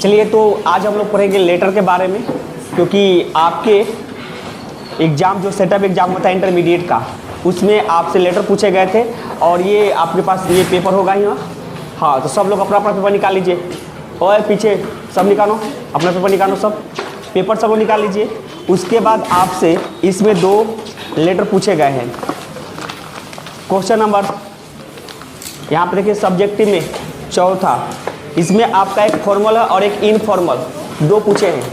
चलिए, तो आज हम लोग पढ़ेंगे लेटर के बारे में, क्योंकि आपके एग्ज़ाम जो सेटअप एग्ज़ाम होता है इंटरमीडिएट का, उसमें आपसे लेटर पूछे गए थे और ये आपके पास ये पेपर होगा ही। हाँ, तो सब लोग अपना अपना पेपर निकाल लीजिए। और पीछे सब निकालो, अपना पेपर निकालो, सब पेपर सब लोग निकाल लीजिए। उसके बाद आपसे इसमें 2 लेटर पूछे गए हैं। क्वेश्चन नंबर यहाँ पर देखिए, सब्जेक्टिव में चौथा, इसमें आपका एक फॉर्मल है और एक इनफॉर्मल 2 पूछे हैं।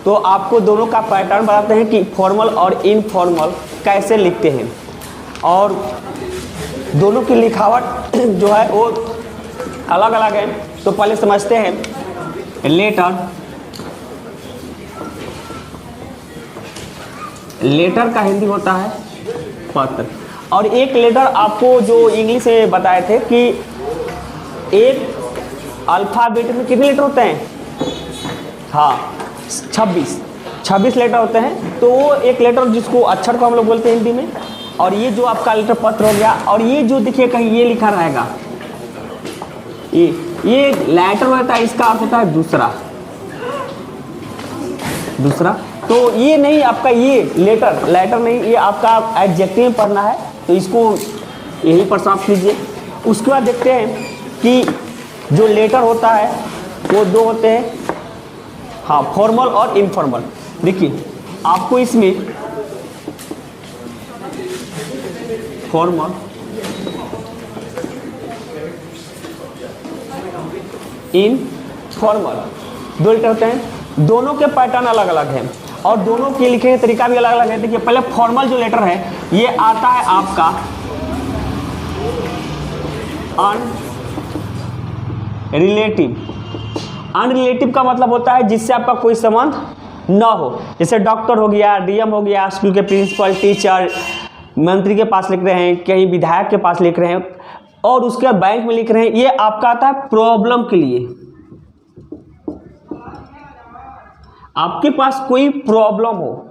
तो आपको दोनों का पैटर्न बताते हैं कि फॉर्मल और इनफॉर्मल कैसे लिखते हैं, और दोनों की लिखावट जो है वो अलग अलग है। तो पहले समझते हैं लेटर। लेटर का हिंदी होता है पत्र, और एक लेटर आपको जो इंग्लिश में बताए थे कि एक अल्फ़ाबेट में कितने लेटर होते हैं? हाँ, 26 लेटर होते हैं। तो वो एक लेटर जिसको अक्षर को हम लोग बोलते हैं हिंदी में, और ये जो आपका लेटर पत्र हो गया। और ये जो देखिए कहीं ये लिखा रहेगा, ये लेटर होता है, इसका अर्थ होता है दूसरा। तो ये नहीं आपका, ये लेटर नहीं, ये आपका एडजेक्टिव में पढ़ना है, तो इसको यहीं पर साफ कीजिए। उसके बाद देखते हैं कि जो लेटर होता है वो 2 होते हैं, हाँ, फॉर्मल और इनफॉर्मल। देखिए आपको इसमें फॉर्मल इनफॉर्मल 2 लेटर होते हैं। दोनों के पैटर्न अलग अलग हैं और दोनों के लिखने का तरीका भी अलग अलग है। देखिए पहले फॉर्मल जो लेटर है ये आता है आपका अनरिलेटिव का मतलब होता है जिससे आपका कोई संबंध न हो। जैसे डॉक्टर हो गया, डीएम हो गया, स्कूल के प्रिंसिपल, टीचर, मंत्री के पास लिख रहे हैं, कहीं विधायक के पास लिख रहे हैं, और उसके बाद बैंक में लिख रहे हैं। ये आपका आता है प्रॉब्लम के लिए। आपके पास कोई प्रॉब्लम हो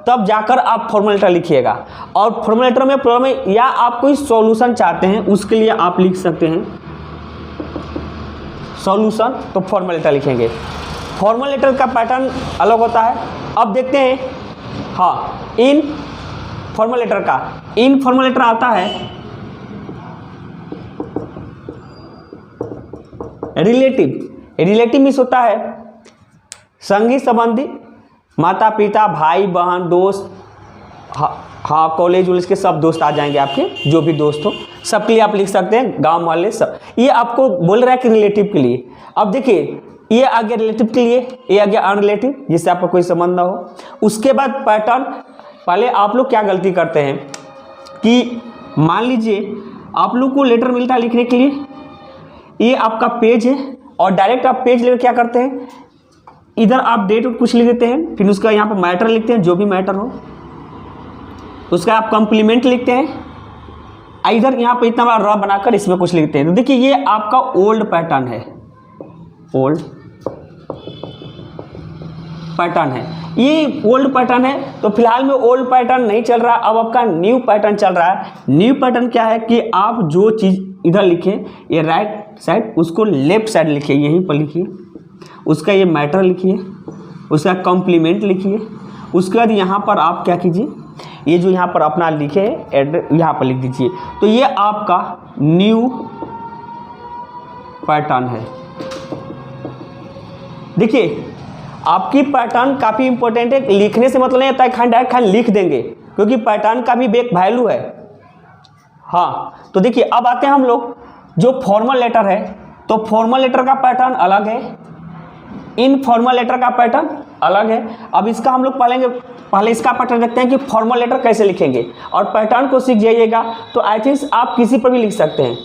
तब जाकर आप फॉर्मल लेटर लिखिएगा। और फॉर्मल लेटर में प्रॉब्लम या आप कोई सॉल्यूशन चाहते हैं उसके लिए आप लिख सकते हैं सॉल्यूशन, तो फॉर्मल लेटर लिखेंगे। फॉर्मल लेटर का पैटर्न अलग होता है। अब देखते हैं, हाँ, इन फॉर्मल लेटर आता है रिलेटिव मीन्स होता है संगी संबंधी, माता पिता, भाई बहन, दोस्त, हाँ, कॉलेज वॉलेज के सब दोस्त आ जाएंगे, आपके जो भी दोस्त हो सबके लिए आप लिख सकते हैं, गांव वाले सब। ये आपको बोल रहा है कि रिलेटिव के लिए। अब देखिए ये आ गया रिलेटिव के लिए, ये आ गया अनरिलेटिव जिससे आपका कोई संबंध ना हो। उसके बाद पैटर्न, पहले आप लोग क्या गलती करते हैं कि मान लीजिए आप लोग को लेटर मिलता है लिखने के लिए, ये आपका पेज है, और डायरेक्ट आप पेज लेकर क्या करते हैं, इधर आप डेट कुछ लिख देते हैं, फिर उसका यहाँ पर मैटर लिखते हैं, जो भी मैटर हो उसका आप कॉम्प्लीमेंट लिखते हैं, इधर यहाँ पे इतना बड़ा रॉ बनाकर इसमें कुछ लिखते हैं। तो देखिए ये आपका ओल्ड पैटर्न है, ये ओल्ड पैटर्न है। तो फिलहाल में ओल्ड पैटर्न नहीं चल रहा, अब आपका न्यू पैटर्न चल रहा है। न्यू पैटर्न क्या है कि आप जो चीज़ इधर लिखें, ये राइट साइड, उसको लेफ्ट साइड लिखिए, यहीं पर लिखिए, उसका ये मैटर लिखिए, उसका कॉम्प्लीमेंट लिखिए। उसके बाद यहाँ पर आप क्या कीजिए, ये जो यहाँ पर अपना लिखे एड्रेस यहाँ पर लिख दीजिए। तो ये आपका न्यू पैटर्न है। देखिए आपकी पैटर्न काफ़ी इंपॉर्टेंट है। लिखने से मतलब नहीं आता है खाली डायरेक्ट लिख देंगे, क्योंकि पैटर्न का भी एक वैल्यू है। हाँ, तो देखिए अब आते हैं हम लोग जो फॉर्मल लेटर है, तो फॉर्मल लेटर का पैटर्न अलग है, इनफॉर्मल लेटर का पैटर्न अलग है। अब इसका हम लोग पहले इसका पैटर्न देखते हैं कि फॉर्मल लेटर कैसे लिखेंगे, और पैटर्न को सीख जाइएगा तो आई थिंक आप किसी पर भी लिख सकते हैं।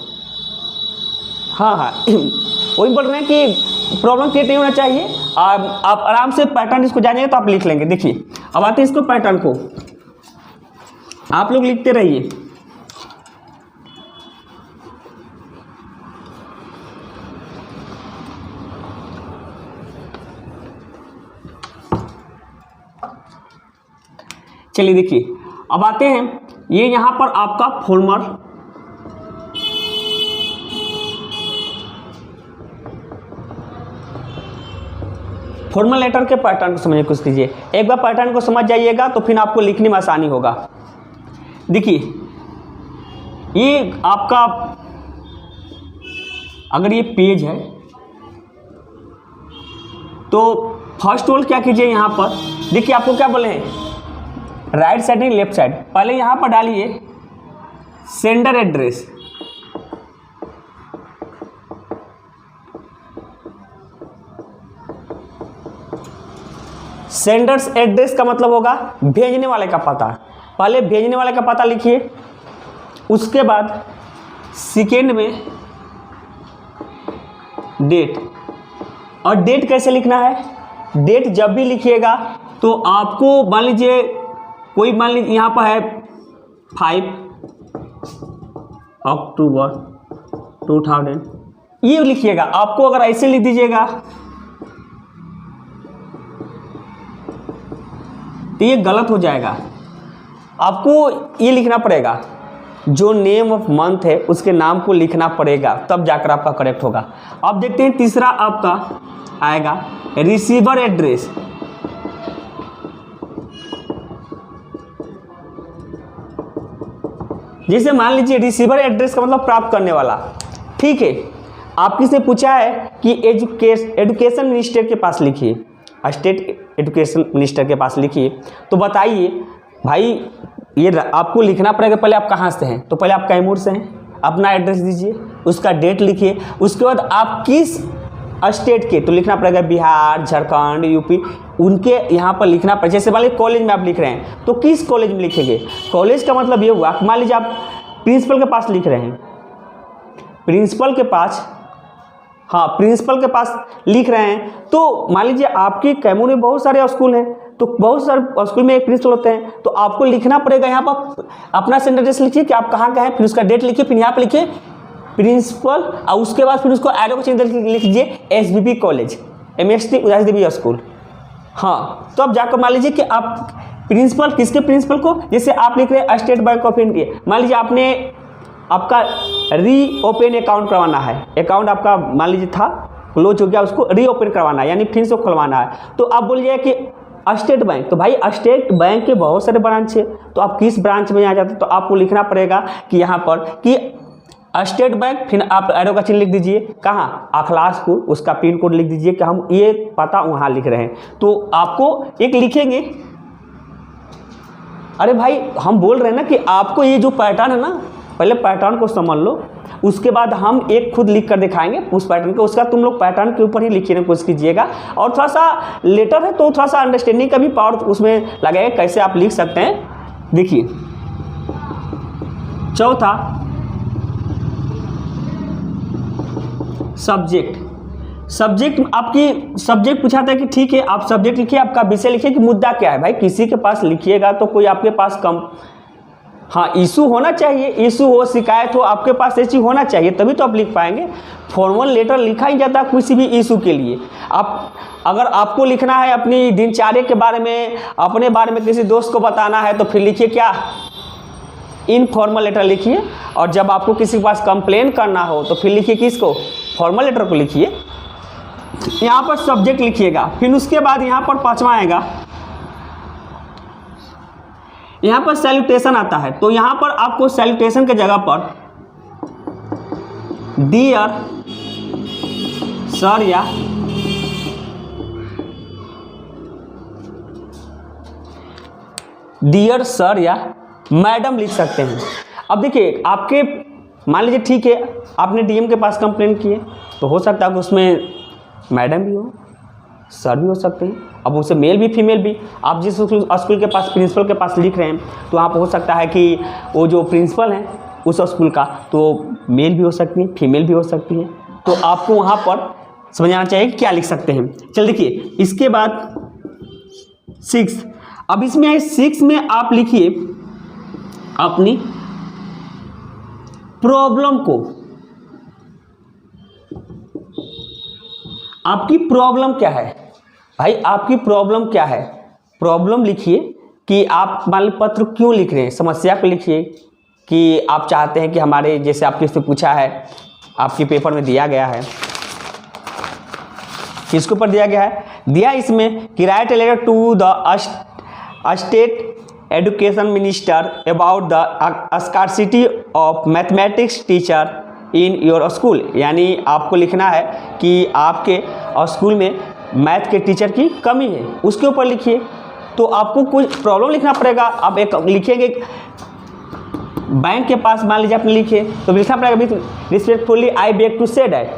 हाँ, वही बोल रहे हैं कि प्रॉब्लम क्रिएट नहीं होना चाहिए। आप आराम से पैटर्न इसको जानिएगा तो आप लिख लेंगे। देखिए अब आते हैं इसको पैटर्न को, आप लोग लिखते रहिए। चलिए देखिए अब आते हैं, ये यहाँ पर आपका फॉर्मल फॉर्मल लेटर के पैटर्न को समझने की कोशिश कीजिए। एक बार पैटर्न को समझ जाइएगा तो फिर आपको लिखने में आसानी होगा। देखिए ये आपका अगर ये पेज है तो फर्स्ट ऑल क्या कीजिए, यहाँ पर देखिए आपको क्या बोले हैं, राइट साइड नहीं लेफ्ट साइड। पहले यहाँ पर डालिए सेंडर एड्रेस, सेंडर्स एड्रेस का मतलब होगा भेजने वाले का पता। पहले भेजने वाले का पता लिखिए, उसके बाद सेकेंड में डेट। और डेट कैसे लिखना है, डेट जब भी लिखिएगा तो आपको मान लीजिए कोई मान लीजिए यहाँ पर है 5 अक्टूबर 2000, ये लिखिएगा। आपको अगर ऐसे लिख दीजिएगा तो ये गलत हो जाएगा। आपको ये लिखना पड़ेगा, जो नेम ऑफ मंथ है उसके नाम को लिखना पड़ेगा, तब जाकर आपका करेक्ट होगा। अब देखते हैं तीसरा आपका आएगा रिसीवर एड्रेस। जैसे मान लीजिए रिसीवर एड्रेस का मतलब प्राप्त करने वाला, ठीक है। आपकी से पूछा है कि एजुकेशन मिनिस्टर के पास लिखिए, स्टेट एजुकेशन मिनिस्टर के पास लिखिए। तो बताइए भाई ये आपको लिखना पड़ेगा, पहले आप कहाँ से हैं, तो पहले आप कैमूर से हैं, अपना एड्रेस दीजिए, उसका डेट लिखिए, उसके बाद आप किस स्टेट के, तो लिखना पड़ेगा बिहार, झारखंड, यूपी, उनके यहाँ पर लिखना पड़ेगा। जैसे मान लीजिए कॉलेज में आप लिख रहे हैं तो किस कॉलेज में लिखेंगे। कॉलेज का मतलब ये हुआ, मान लीजिए आप प्रिंसिपल के पास लिख रहे हैं, प्रिंसिपल के पास, हाँ प्रिंसिपल के पास लिख रहे हैं, तो मान लीजिए आपके कैमूर में बहुत सारे स्कूल हैं, तो बहुत सारे स्कूल में एक प्रिंसिपल होते हैं, तो आपको लिखना पड़ेगा यहाँ पर अपना सेंटर एड्रेस लिखिए कि आप कहाँ का हैं, फिर उसका डेट लिखिए, फिर यहाँ पर लिखिए प्रिंसिपल, और उसके बाद फिर उसको एरो को चेंज लिख दीजिए SBB कॉलेज, MST उदास देवी स्कूल। हाँ तो अब जाकर मान लीजिए कि आप प्रिंसिपल, किसके प्रिंसिपल को, जैसे आप लिख रहे हैं स्टेट बैंक ऑफ इंडिया, मान लीजिए आपने आपका रीओपन अकाउंट करवाना है, अकाउंट आपका मान लीजिए था क्लोज हो गया, उसको रीओपन करवाना है, यानी फिर से खुलवाना है, तो आप बोलिए कि स्टेट बैंक, तो भाई स्टेट बैंक के बहुत सारे ब्रांच है, तो आप किस ब्रांच में आ जाते, तो आपको लिखना पड़ेगा कि यहाँ पर कि स्टेट बैंक, फिर आप एरो का चिन्ह लिख दीजिए, कहाँ, अखलासपुर, उसका पिन कोड लिख दीजिए कि हम ये पता वहाँ लिख रहे हैं। तो आपको एक लिखेंगे, अरे भाई हम बोल रहे हैं ना कि आपको ये जो पैटर्न है ना, पहले पैटर्न को समझ लो, उसके बाद हम एक खुद लिख कर दिखाएंगे उस पैटर्न को, उसका तुम लोग पैटर्न के ऊपर ही लिखने की कोशिश कीजिएगा। और थोड़ा सा लेटर है तो थोड़ा सा अंडरस्टैंडिंग का भी पावर उसमें लगेगा, कैसे आप लिख सकते हैं। देखिए चौथा सब्जेक्ट, सब्जेक्ट आपकी सब्जेक्ट पूछा था कि ठीक है आप सब्जेक्ट लिखिए, आपका विषय लिखिए कि मुद्दा क्या है। भाई किसी के पास लिखिएगा तो कोई आपके पास कम, हाँ इशू होना चाहिए, इशू हो, शिकायत हो, आपके पास ऐसी होना चाहिए, तभी तो आप लिख पाएंगे। फॉर्मल लेटर लिखा ही जाता है किसी भी इशू के लिए। आप अगर आपको लिखना है अपनी दिनचर्या के बारे में, अपने बारे में किसी दोस्त को बताना है, तो फिर लिखिए क्या, इनफॉर्मल लेटर लिखिए। और जब आपको किसी के पास कंप्लेन करना हो तो फिर लिखिए किसको, फॉर्मल लेटर को लिखिए। यहाँ पर सब्जेक्ट लिखिएगा, फिर उसके बाद यहाँ पर पांचवा आएगा, यहाँ पर सैल्यूटेशन आता है, तो यहाँ पर आपको सैल्यूटेशन के जगह पर डियर सर या डियर सर या मैडम लिख सकते हैं। अब देखिए आपके मान लीजिए ठीक है आपने डीएम के पास कंप्लेंट की है, तो हो सकता है कि उसमें मैडम भी हो, सर भी हो सकते हैं। अब उनसे मेल भी फीमेल भी, आप जिस स्कूल के पास प्रिंसिपल के पास लिख रहे हैं, तो वहाँ पर हो सकता है कि वो जो प्रिंसिपल हैं उस स्कूल का, तो मेल भी हो सकती है, फीमेल भी हो सकती है। तो आपको वहाँ पर समझ आना चाहिए कि क्या लिख सकते हैं। चल देखिए इसके बाद 6, अब इसमें है 6 में आप लिखिए अपनी प्रॉब्लम को, आपकी प्रॉब्लम क्या है भाई, आपकी प्रॉब्लम क्या है, प्रॉब्लम लिखिए कि आप मान लीजिए पत्र क्यों लिख रहे हैं, समस्या को लिखिए कि आप चाहते हैं कि हमारे, जैसे आपके से पूछा है आपके पेपर में दिया गया है किसके ऊपर दिया गया है, दिया इसमें कि write a letter to the state education minister about the scarcity of mathematics teacher in your school, यानी आपको लिखना है कि आपके स्कूल में मैथ के टीचर की कमी है, उसके ऊपर लिखिए। तो आपको कोई प्रॉब्लम लिखना पड़ेगा। आप एक लिखेंगे बैंक के पास, मान लीजिए आपने लिखे, तो लिखना पड़ेगा with respectfully I beg to say that,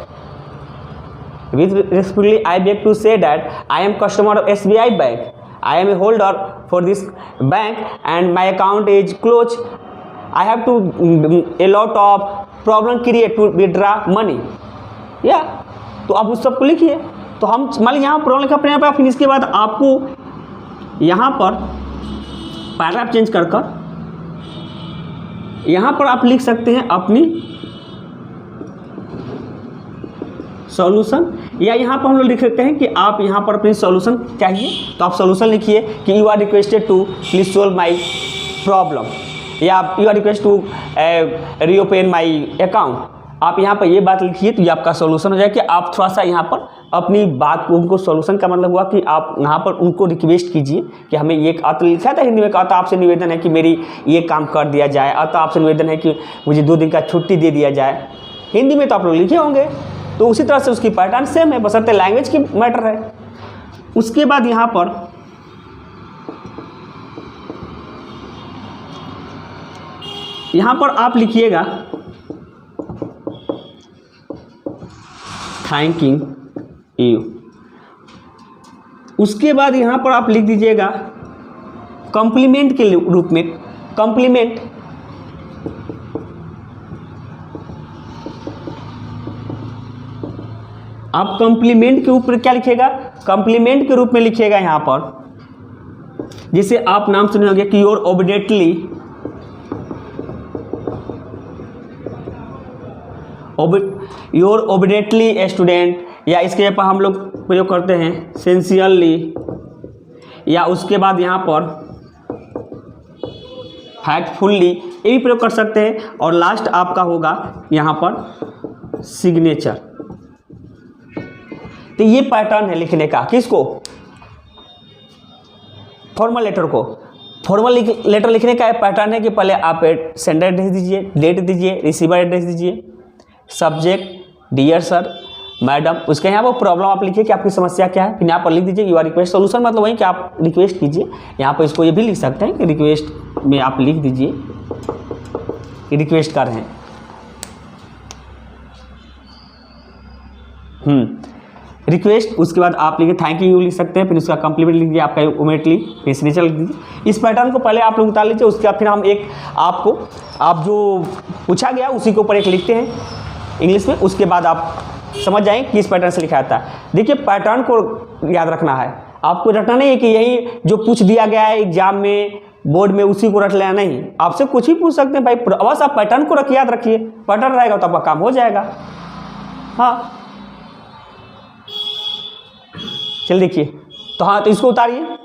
with respectfully I beg to say that I am customer of SBI bank, I am a holder for this bank and my account is close, I have to a lot of problem create to withdraw money, या तो आप उस सबको लिखिए। तो हम मान लीजिए यहाँ प्रॉब्लम लिखा अपने यहाँ, फिर इसके बाद आपको यहाँ पर पैराग्राफ चेंज कर यहाँ पर आप लिख सकते हैं अपनी सॉल्यूशन, या यहाँ पर हम लोग लिख सकते हैं कि आप यहाँ पर अपनी सॉल्यूशन चाहिए, तो आप सॉल्यूशन लिखिए कि you are requested to please solve my problem, या you are request to reopen my account. आप यहाँ पर ये बात लिखिए तो ये आपका सॉल्यूशन हो जाएगा कि आप थोड़ा सा यहाँ पर अपनी बात को, उनको सॉल्यूशन का मतलब हुआ कि आप यहाँ पर उनको रिक्वेस्ट कीजिए कि हमें ये अतः लिखा था हिंदी में, अतः आपसे निवेदन है कि मेरी ये काम कर दिया जाए, अतः आपसे निवेदन है कि मुझे 2 दिन का छुट्टी दे दिया जाए। हिंदी में तो आप लोग लिखे होंगे, तो उसी तरह से उसकी पैटर्न सेम है, बशर्ते लैंग्वेज की मैटर है। उसके बाद यहाँ पर आप लिखिएगा थैंकिंग यू। उसके बाद यहाँ पर आप लिख दीजिएगा कॉम्प्लीमेंट के रूप में, कॉम्प्लीमेंट आप कॉम्प्लीमेंट के ऊपर क्या लिखिएगा, कॉम्प्लीमेंट के रूप में लिखिएगा यहाँ पर, जैसे आप नाम सुने होंगे कि योर ओबिडेटली स्टूडेंट, या इसके पर हम लोग प्रयोग करते हैं सिंसियरली, या उसके बाद यहाँ पर फैक्टफुली, ये भी प्रयोग कर सकते हैं। और लास्ट आपका होगा यहाँ पर सिग्नेचर। तो ये पैटर्न है लिखने का, किसको, फॉर्मल लेटर को। फॉर्मल लेटर लिखने का पैटर्न है कि पहले आप सेंडर एड्रेस दीजिए, डेट दीजिए, रिसीवर एड्रेस दीजिए, सब्जेक्ट डियर सर मैडम, उसके यहाँ पर प्रॉब्लम आप लिखिए कि आपकी समस्या क्या है, फिर यहाँ पर लिख दीजिए यू आर रिक्वेस्ट, सोल्यूशन मतलब वही कि आप रिक्वेस्ट कीजिए। यहाँ पर इसको ये भी लिख सकते हैं कि रिक्वेस्ट में आप लिख दीजिए कि रिक्वेस्ट कर रहे हैं। रिक्वेस्ट, उसके बाद आप लिखिए थैंक यू लिख सकते हैं, फिर उसका कॉम्प्लीमेंट लिख दीजिए आपका इमीडिएटली, फिर सिग्नेचर लिख दीजिए। इस पैटर्न को पहले आप लोग उतार लीजिए, उसके बाद फिर हम एक आपको आप जो पूछा गया उसी के ऊपर एक लिखते हैं इंग्लिश में, उसके बाद आप समझ जाएंगे किस पैटर्न से लिखा जाता है। देखिए पैटर्न को याद रखना है, आपको रटना नहीं है कि यही जो पूछ दिया गया है एग्जाम में बोर्ड में उसी को रट लेना, नहीं, आपसे कुछ भी पूछ सकते हैं भाई, बस आप पैटर्न को याद रखिए, पैटर्न रहेगा तो आपका काम हो जाएगा। हाँ चल देखिए, तो हाँ तो इसको उतारिए।